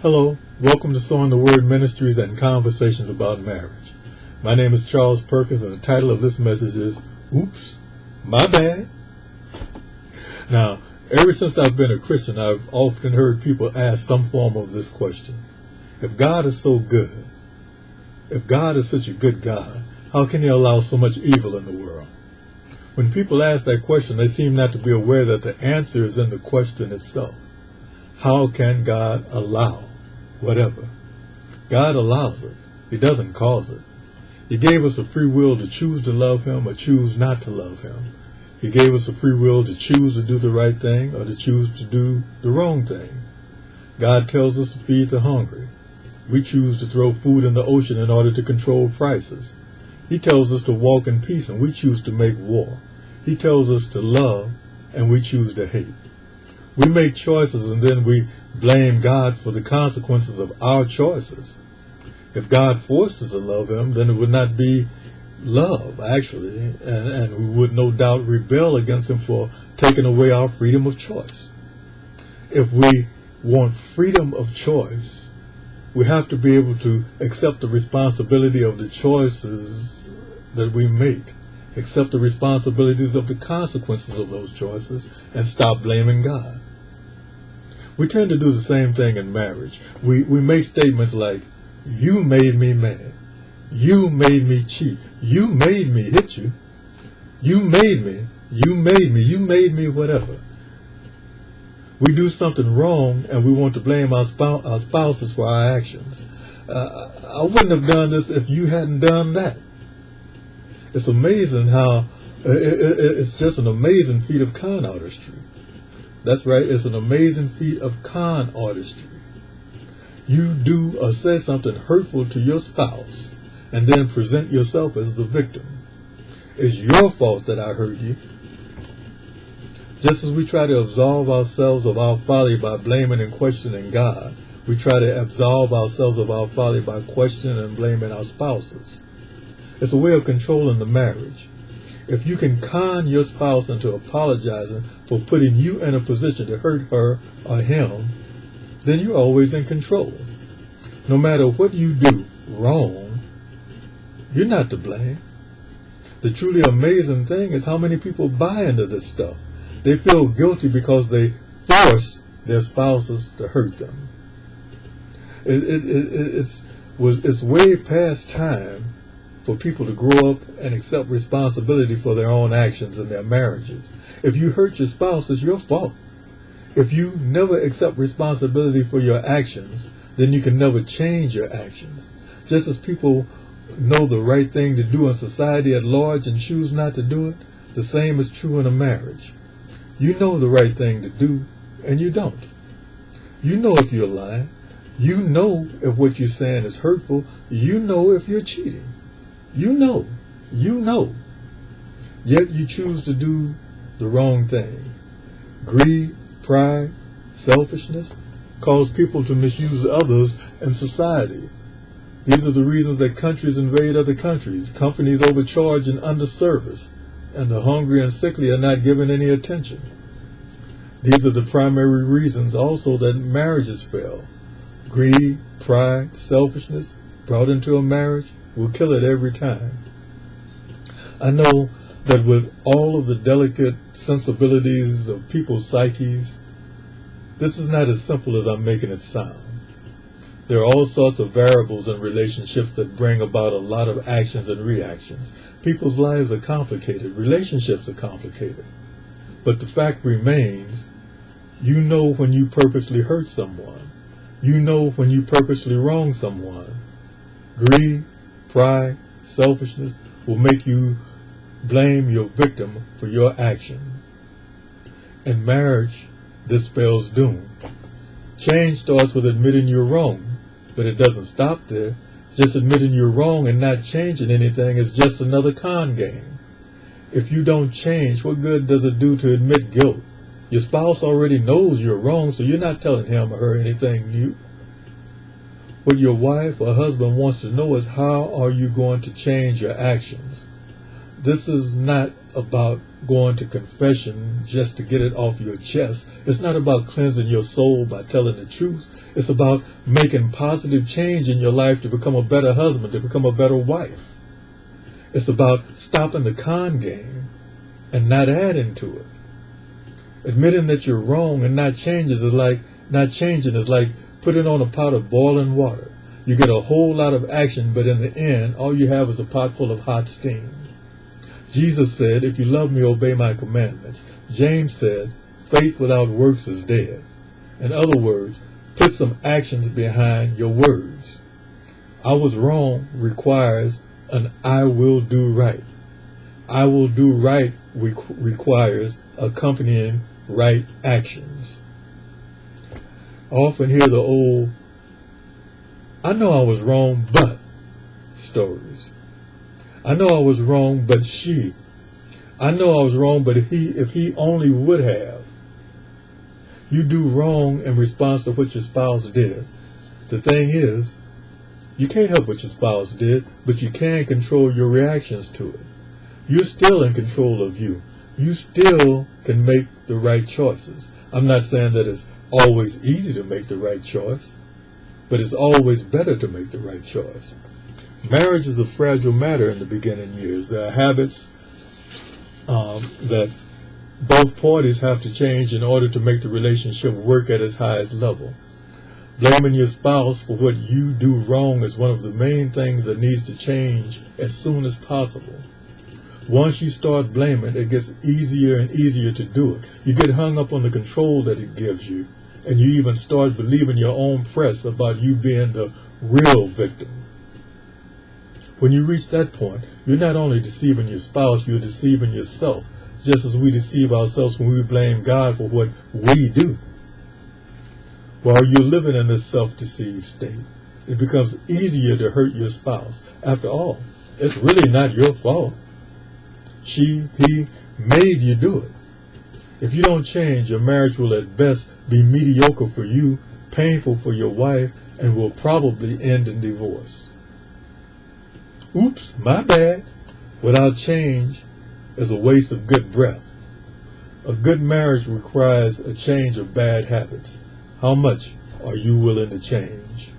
Hello, welcome to Sowing the Word Ministries and Conversations about Marriage. My name is Charles Perkins, and the title of this message is, Oops, My Bad. Now, ever since I've been a Christian, I've often heard people ask some form of this question. If God is so good, if God is such a good God, how can He allow so much evil in the world? When people ask that question, they seem not to be aware that the answer is in the question itself. How can God allow whatever? God allows it. He doesn't cause it. He gave us a free will to choose to love Him or choose not to love Him. He gave us a free will to choose to do the right thing or to choose to do the wrong thing. God tells us to feed the hungry. We choose to throw food in the ocean in order to control prices. He tells us to walk in peace, and we choose to make war. He tells us to love, and we choose to hate. We make choices, and then we blame God for the consequences of our choices. If God forced us to love Him, then it would not be love, actually, and we would no doubt rebel against Him for taking away our freedom of choice. If we want freedom of choice, we have to be able to accept the responsibility of the choices that we make, accept the responsibilities of the consequences of those choices, and stop blaming God. We tend to do the same thing in marriage. We make statements like, you made me mad. You made me cheat. You made me hit you. You made me. You made me. You made me whatever. We do something wrong and we want to blame our spouses for our actions. I wouldn't have done this if you hadn't done that. It's amazing how it's just an amazing feat of con artistry. That's right, it's an amazing feat of con artistry. You do or say something hurtful to your spouse and then present yourself as the victim. It's your fault that I hurt you. Just as we try to absolve ourselves of our folly by blaming and questioning God, we try to absolve ourselves of our folly by questioning and blaming our spouses. It's a way of controlling the marriage. If you can con your spouse into apologizing for putting you in a position to hurt her or him, then you're always in control. No matter what you do wrong, you're not to blame. The truly amazing thing is how many people buy into this stuff. They feel guilty because they force their spouses to hurt them. It's way past time for people to grow up and accept responsibility for their own actions in their marriages. If you hurt your spouse, it's your fault. If you never accept responsibility for your actions, then you can never change your actions. Just as people know the right thing to do in society at large and choose not to do it, the same is true in a marriage. You know the right thing to do, and you don't. You know if you're lying. You know if what you're saying is hurtful. You know if you're cheating. You know. Yet you choose to do the wrong thing. Greed, pride, selfishness cause people to misuse others in society. These are the reasons that countries invade other countries, companies overcharge and underservice, and the hungry and sickly are not given any attention. These are the primary reasons also that marriages fail. Greed, pride, selfishness brought into a marriage will kill it every time. I know that with all of the delicate sensibilities of people's psyches, this is not as simple as I'm making it sound. There are all sorts of variables in relationships that bring about a lot of actions and reactions. People's lives are complicated. Relationships are complicated. But the fact remains, you know when you purposely hurt someone. You know when you purposely wrong someone. Greed, pride, selfishness will make you blame your victim for your action. In marriage, this spells doom. Change starts with admitting you're wrong, but it doesn't stop there. Just admitting you're wrong and not changing anything is just another con game. If you don't change, what good does it do to admit guilt? Your spouse already knows you're wrong, so you're not telling him or her anything new. What your wife or husband wants to know is, how are you going to change your actions? This is not about going to confession just to get it off your chest. It's not about cleansing your soul by telling the truth. It's about making positive change in your life to become a better husband, to become a better wife. It's about stopping the con game and not adding to it. Admitting that you're wrong and not changing is like putting on a pot of boiling water. You get a whole lot of action, but in the end, all you have is a pot full of hot steam. Jesus said, if you love me, obey my commandments. James said, faith without works is dead. In other words, put some actions behind your words. I was wrong requires an I will do right. I will do right requires accompanying right actions. I often hear the old, I know I was wrong, but stories. I know I was wrong, but she. I know I was wrong, but if he only would have. You do wrong in response to what your spouse did. The thing is, you can't help what your spouse did, but you can control your reactions to it. You're still in control of you. You still can make the right choices. I'm not saying that it's always easy to make the right choice, but it's always better to make the right choice. Marriage is a fragile matter in the beginning years. There are habits that both parties have to change in order to make the relationship work at its highest level. Blaming your spouse for what you do wrong is one of the main things that needs to change as soon as possible. Once you start blaming, it gets easier and easier to do it. You get hung up on the control that it gives you, and you even start believing your own press about you being the real victim. When you reach that point, you're not only deceiving your spouse, you're deceiving yourself, just as we deceive ourselves when we blame God for what we do. While you're living in this self-deceived state, it becomes easier to hurt your spouse. After all, it's really not your fault. He made you do it. If you don't change, your marriage will at best be mediocre for you, painful for your wife, and will probably end in divorce. Oops, my bad. Without change is a waste of good breath. A good marriage requires a change of bad habits. How much are you willing to change?